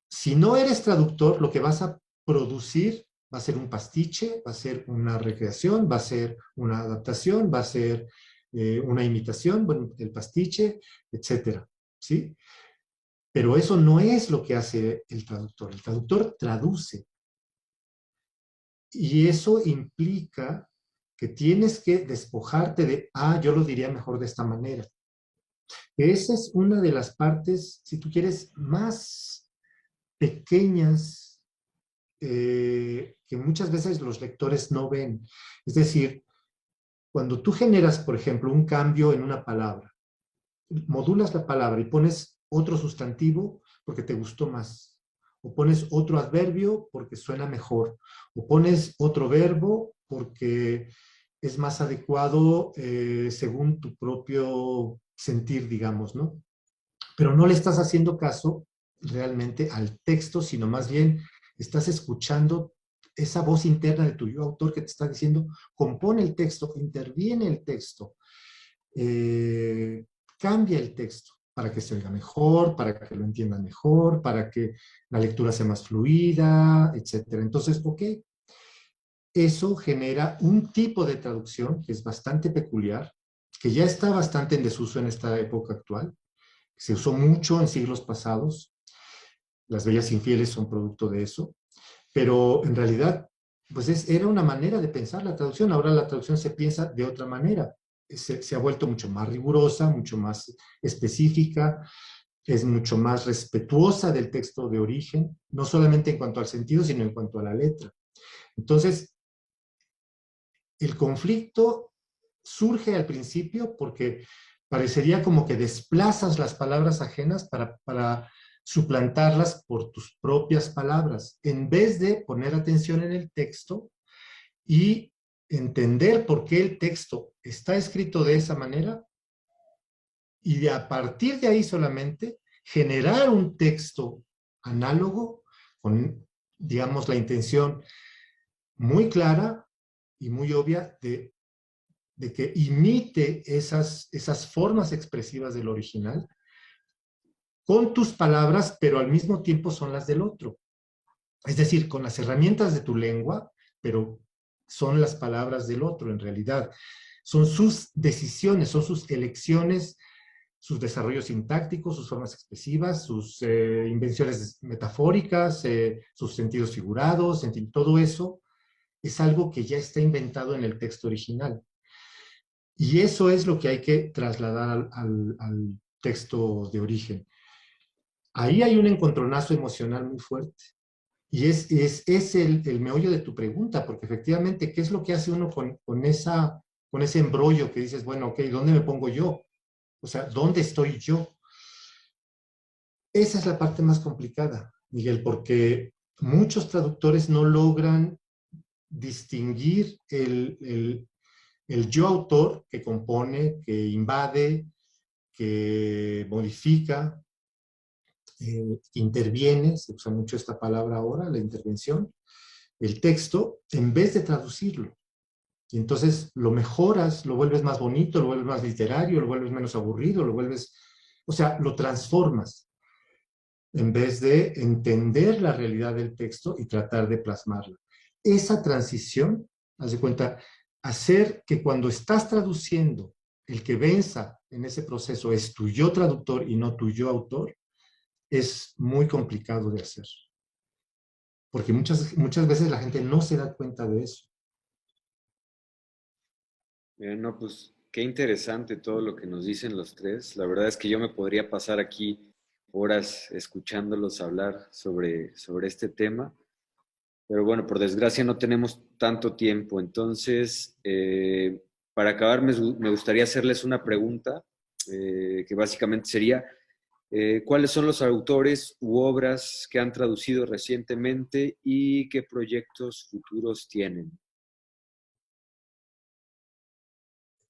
si no eres traductor, lo que vas a producir va a ser un pastiche, va a ser una recreación, va a ser una adaptación, va a ser una imitación, bueno, el pastiche, etcétera, ¿sí? Pero eso no es lo que hace el traductor. El traductor traduce. Y eso implica que tienes que despojarte de, yo lo diría mejor de esta manera. Esa es una de las partes, si tú quieres, más pequeñas que muchas veces los lectores no ven. Es decir, cuando tú generas, por ejemplo, un cambio en una palabra, modulas la palabra y pones otro sustantivo porque te gustó más, o pones otro adverbio porque suena mejor, o pones otro verbo porque es más adecuado según tu propio sentir, digamos, ¿no? Pero no le estás haciendo caso realmente al texto, sino más bien estás escuchando esa voz interna de tu yo autor que te está diciendo, compone el texto, interviene el texto, cambia el texto para que se oiga mejor, para que lo entiendan mejor, para que la lectura sea más fluida, etc. Entonces, eso genera un tipo de traducción que es bastante peculiar, que ya está bastante en desuso en esta época actual, se usó mucho en siglos pasados, Las Bellas Infieles son producto de eso, pero en realidad pues era una manera de pensar la traducción. Ahora la traducción se piensa de otra manera, se ha vuelto mucho más rigurosa, mucho más específica, es mucho más respetuosa del texto de origen, no solamente en cuanto al sentido, sino en cuanto a la letra. Entonces, el conflicto surge al principio porque parecería como que desplazas las palabras ajenas para suplantarlas por tus propias palabras, en vez de poner atención en el texto y entender por qué el texto está escrito de esa manera y a partir de ahí solamente generar un texto análogo con, digamos, la intención muy clara y muy obvia de que imite esas formas expresivas del original con tus palabras, pero al mismo tiempo son las del otro. Es decir, con las herramientas de tu lengua, pero son las palabras del otro en realidad. Son sus decisiones, son sus elecciones, sus desarrollos sintácticos, sus formas expresivas, sus invenciones metafóricas, sus sentidos figurados, en fin, todo eso es algo que ya está inventado en el texto original. Y eso es lo que hay que trasladar al texto de origen. Ahí hay un encontronazo emocional muy fuerte. Y es el meollo de tu pregunta, porque efectivamente, ¿qué es lo que hace uno con ese embrollo que dices, bueno, ok, ¿dónde me pongo yo? O sea, ¿dónde estoy yo? Esa es la parte más complicada. Miguel, porque muchos traductores no logran distinguir el yo autor que compone, que invade, que modifica, interviene, se usa mucho esta palabra ahora, la intervención, el texto, en vez de traducirlo. Y entonces lo mejoras, lo vuelves más bonito, lo vuelves más literario, lo vuelves menos aburrido, lo vuelves, o sea, lo transformas en vez de entender la realidad del texto y tratar de plasmarla. Esa transición, haz de cuenta, hacer que cuando estás traduciendo, el que venza en ese proceso es tu yo traductor y no tu yo autor, es muy complicado de hacer. Porque muchas veces la gente no se da cuenta de eso. No, pues qué interesante todo lo que nos dicen los tres. La verdad es que yo me podría pasar aquí horas escuchándolos hablar sobre este tema. Pero bueno, por desgracia no tenemos tanto tiempo. Entonces, para acabar, me gustaría hacerles una pregunta que básicamente sería, ¿cuáles son los autores u obras que han traducido recientemente y qué proyectos futuros tienen?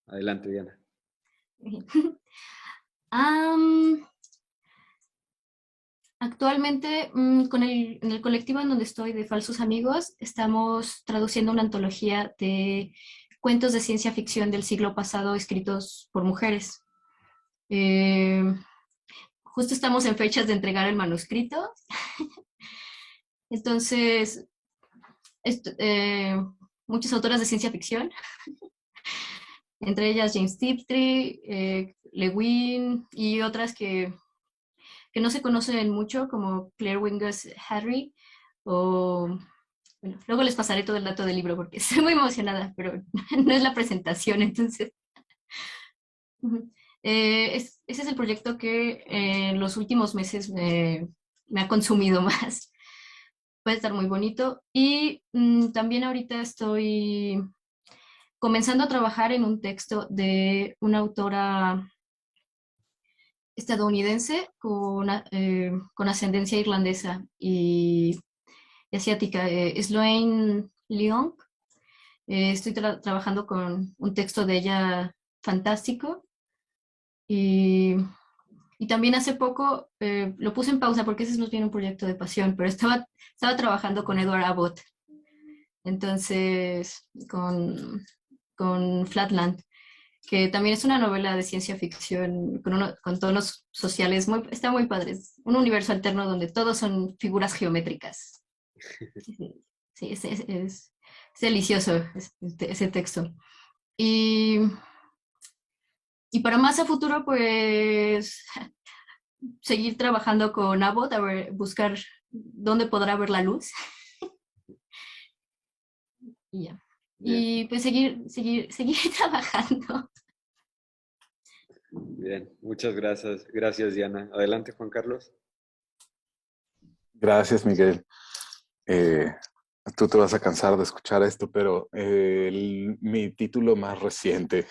Adelante, Diana. Am, Actualmente, en el colectivo en donde estoy de Falsos Amigos, estamos traduciendo una antología de cuentos de ciencia ficción del siglo pasado escritos por mujeres. Eh, Justo estamos en fechas de entregar el manuscrito. Entonces, esto- eh, muchas autoras de ciencia ficción, entre ellas James Tiptree, Le Guin y otras que no se conocen mucho, como Claire Wingers Harry, o bueno, luego les pasaré todo el dato del libro porque estoy muy emocionada, pero no es la presentación, entonces. Uh-huh. Ese es el proyecto que en los últimos meses me ha consumido más. Puede estar muy bonito. Y también ahorita estoy comenzando a trabajar en un texto de una autora estadounidense con ascendencia irlandesa y asiática, Sloane Leong. Estoy trabajando con un texto de ella fantástico y, y también hace poco lo puse en pausa porque ese es más bien un proyecto de pasión, pero estaba trabajando con Edward Abbott, entonces con Flatland, que también es una novela de ciencia ficción con tonos sociales, está muy padre, es un universo alterno donde todos son figuras geométricas. Sí, sí, es delicioso ese texto. Y, y para más a futuro, pues seguir trabajando con Abbott, a ver, buscar dónde podrá ver la luz. Y ya. Bien, Y pues seguir trabajando. bien. Muchas gracias. Gracias, Diana. Adelante, Juan Carlos. Gracias, Miguel. Tú te vas a cansar de escuchar esto, pero mi título más reciente,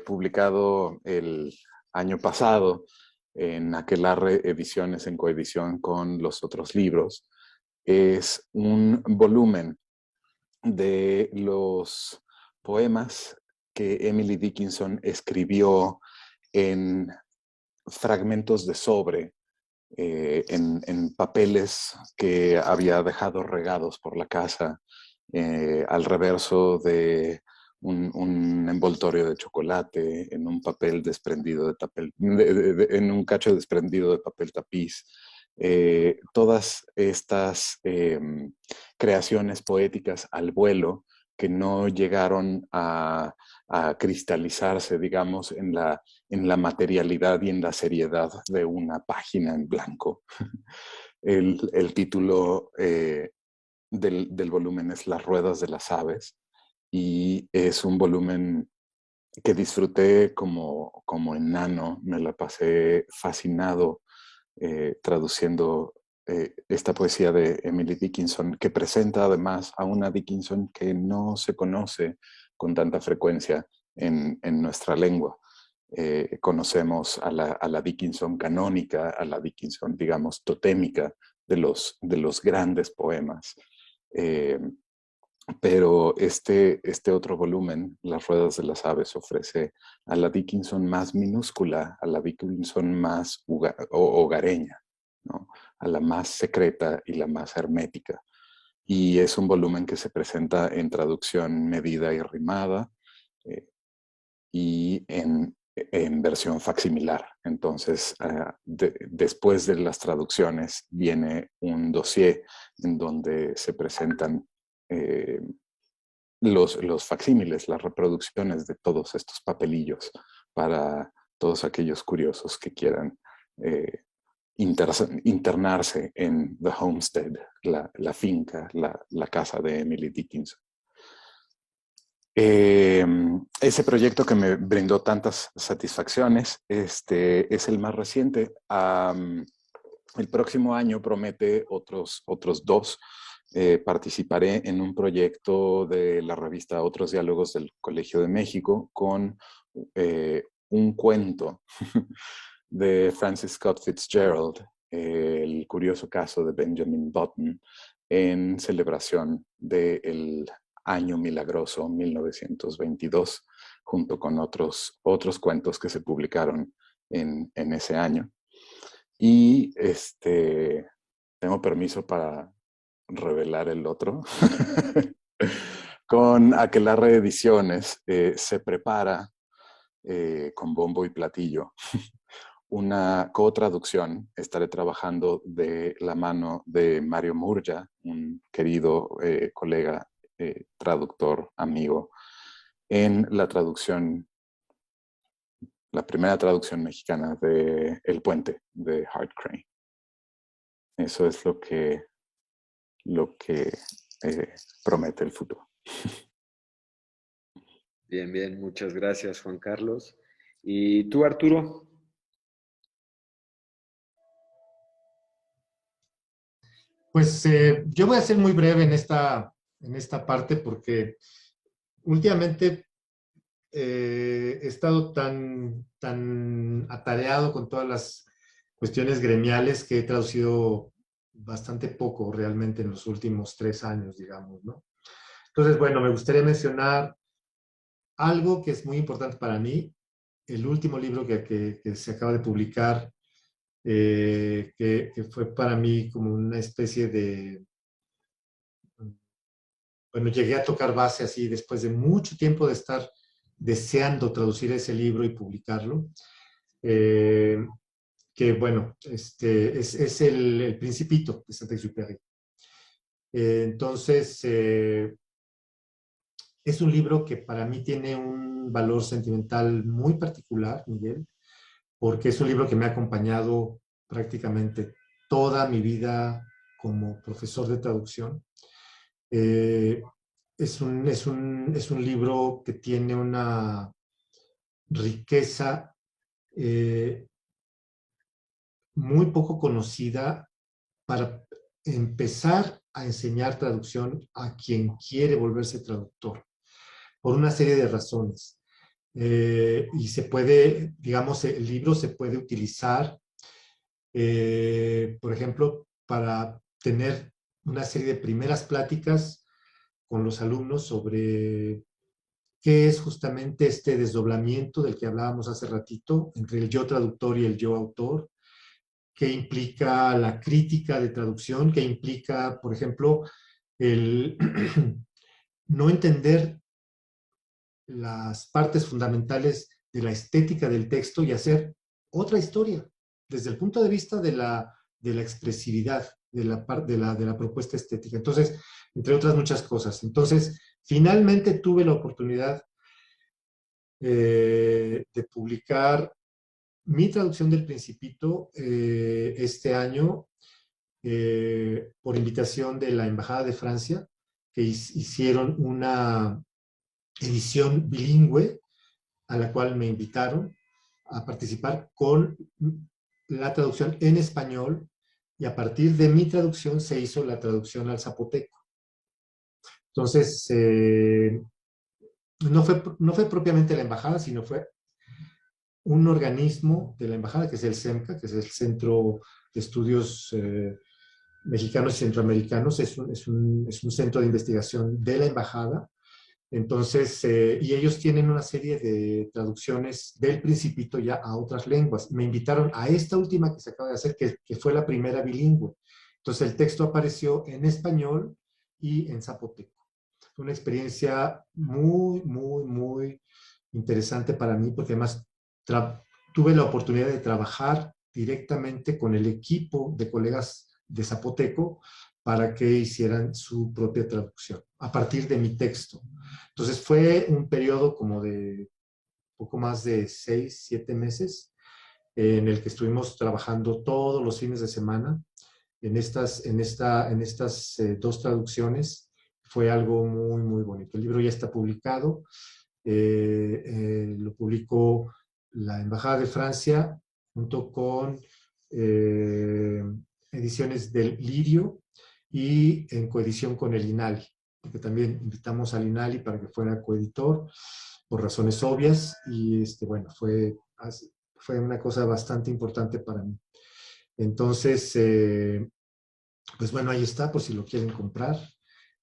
publicado el año pasado en Aquelarre Ediciones en coedición con los otros libros, es un volumen de los poemas que Emily Dickinson escribió en fragmentos de sobre, en papeles que había dejado regados por la casa, al reverso de un envoltorio de chocolate, en un papel desprendido de papel, en un cacho desprendido de papel tapiz. Todas estas creaciones poéticas al vuelo que no llegaron a cristalizarse, digamos, en la materialidad y en la seriedad de una página en blanco. El título del volumen es Las ruedas de las aves y es un volumen que disfruté como enano. Me la pasé fascinado traduciendo esta poesía de Emily Dickinson, que presenta además a una Dickinson que no se conoce con tanta frecuencia en nuestra lengua. Conocemos a la Dickinson canónica, a la Dickinson, digamos, totémica de los grandes poemas. Pero este otro volumen, Las ruedas de las aves, ofrece a la Dickinson más minúscula, a la Dickinson más hogareña, ¿no? A la más secreta y la más hermética. Y es un volumen que se presenta en traducción medida y rimada y en versión facsimilar. Entonces, después de las traducciones viene un dossier en donde se presentan los facsímiles, las reproducciones de todos estos papelillos para todos aquellos curiosos que quieran internarse en The Homestead, la finca, la casa de Emily Dickinson. Ese proyecto que me brindó tantas satisfacciones es el más reciente. El próximo año promete otros dos. Participaré en un proyecto de la revista Otros Diálogos del Colegio de México con un cuento de Francis Scott Fitzgerald, el curioso caso de Benjamin Button, en celebración del Año Milagroso 1922, junto con otros cuentos que se publicaron en ese año. Y tengo permiso para revelar el otro. Con Aquelarre Ediciones se prepara con bombo y platillo una cotraducción. Estaré trabajando de la mano de Mario Murgia, un querido colega, traductor, amigo, en la primera traducción mexicana de El Puente, de Hart Crane. Eso es lo que promete el futuro. Bien, bien, muchas gracias, Juan Carlos. ¿Y tú, Arturo? Pues yo voy a ser muy breve en esta parte porque últimamente he estado tan atareado con todas las cuestiones gremiales que he traducido bastante poco realmente en los últimos 3 años, digamos, ¿no? Entonces, bueno, me gustaría mencionar algo que es muy importante para mí, el último libro que se acaba de publicar, que fue para mí como una especie de... Bueno, llegué a tocar base así después de mucho tiempo de estar deseando traducir ese libro y publicarlo. Que bueno, es el Principito de Saint-Exupéry. Entonces, es un libro que para mí tiene un valor sentimental muy particular, Miguel, porque es un libro que me ha acompañado prácticamente toda mi vida como profesor de traducción. Es un libro que tiene una riqueza muy poco conocida para empezar a enseñar traducción a quien quiere volverse traductor, por una serie de razones. Y se puede, digamos, el libro se puede utilizar, por ejemplo, para tener una serie de primeras pláticas con los alumnos sobre qué es justamente este desdoblamiento del que hablábamos hace ratito entre el yo traductor y el yo autor, qué implica la crítica de traducción, qué implica, por ejemplo, el no entender las partes fundamentales de la estética del texto y hacer otra historia desde el punto de vista de la expresividad, de la propuesta estética. Entonces, entre otras muchas cosas. Entonces, finalmente tuve la oportunidad de publicar mi traducción del Principito este año por invitación de la Embajada de Francia, que hicieron una edición bilingüe a la cual me invitaron a participar con la traducción en español, y a partir de mi traducción se hizo la traducción al zapoteco. Entonces, no fue propiamente la embajada, sino fue un organismo de la embajada, que es el CEMCA, que es el Centro de Estudios Mexicanos y Centroamericanos, es un centro de investigación de la embajada. Entonces, y ellos tienen una serie de traducciones del Principito ya a otras lenguas. Me invitaron a esta última que se acaba de hacer, que fue la primera bilingüe. Entonces, el texto apareció en español y en zapoteco. Fue una experiencia muy, muy, muy interesante para mí, porque además tuve la oportunidad de trabajar directamente con el equipo de colegas de zapoteco para que hicieran su propia traducción a partir de mi texto. Entonces fue un periodo como de poco más de 6, 7 meses en el que estuvimos trabajando todos los fines de semana en estas dos traducciones. Fue algo muy, muy bonito. El libro ya está publicado. Lo publicó la Embajada de Francia junto con Ediciones del Lirio y en coedición con el INALI, porque también invitamos al INALI para que fuera coeditor por razones obvias y bueno, fue una cosa bastante importante para mí. Entonces, pues bueno, ahí está, por si lo quieren comprar.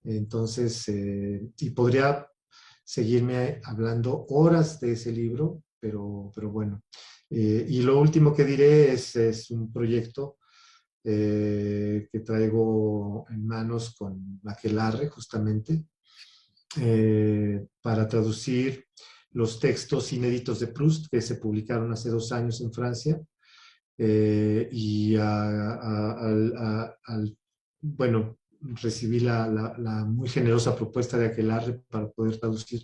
Entonces, y podría seguirme hablando horas de ese libro, pero bueno. Y lo último que diré es un proyecto que traigo en manos con Aquelarre, justamente, para traducir los textos inéditos de Proust que se publicaron hace 2 años en Francia. Y bueno, recibí la muy generosa propuesta de Aquelarre para poder traducir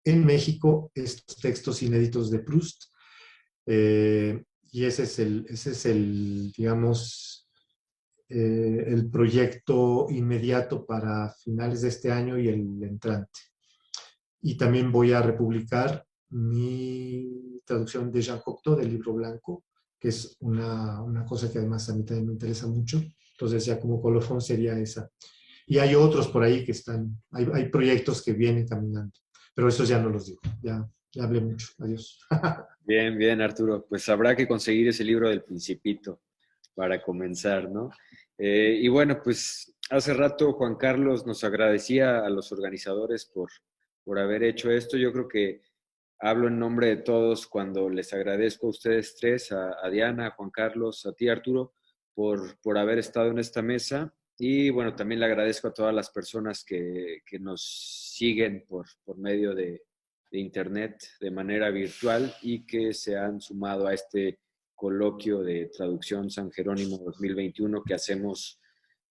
en México estos textos inéditos de Proust. Y ese es el digamos, el proyecto inmediato para finales de este año y el entrante. Y también voy a republicar mi traducción de Jean Cocteau del Libro Blanco, que es una cosa que además a mí también me interesa mucho. Entonces ya como colofón sería esa. Y hay otros por ahí que hay proyectos que vienen caminando, pero esos ya no los digo, ya hablé mucho. Adiós. Bien, bien, Arturo. Pues habrá que conseguir ese libro del Principito para comenzar, ¿no? Y bueno, pues hace rato Juan Carlos nos agradecía a los organizadores por haber hecho esto. Yo creo que hablo en nombre de todos cuando les agradezco a ustedes tres, a Diana, a Juan Carlos, a ti, Arturo, por haber estado en esta mesa. Y bueno, también le agradezco a todas las personas que nos siguen por medio de internet de manera virtual y que se han sumado a este coloquio de traducción San Jerónimo 2021 que hacemos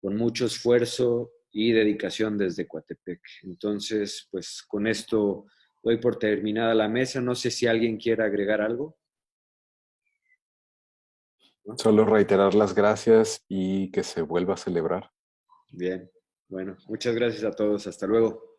con mucho esfuerzo y dedicación desde Coatepec. Entonces, pues con esto doy por terminada la mesa. No sé si alguien quiere agregar algo, ¿no? Solo reiterar las gracias y que se vuelva a celebrar. Bien, bueno, muchas gracias a todos. Hasta luego.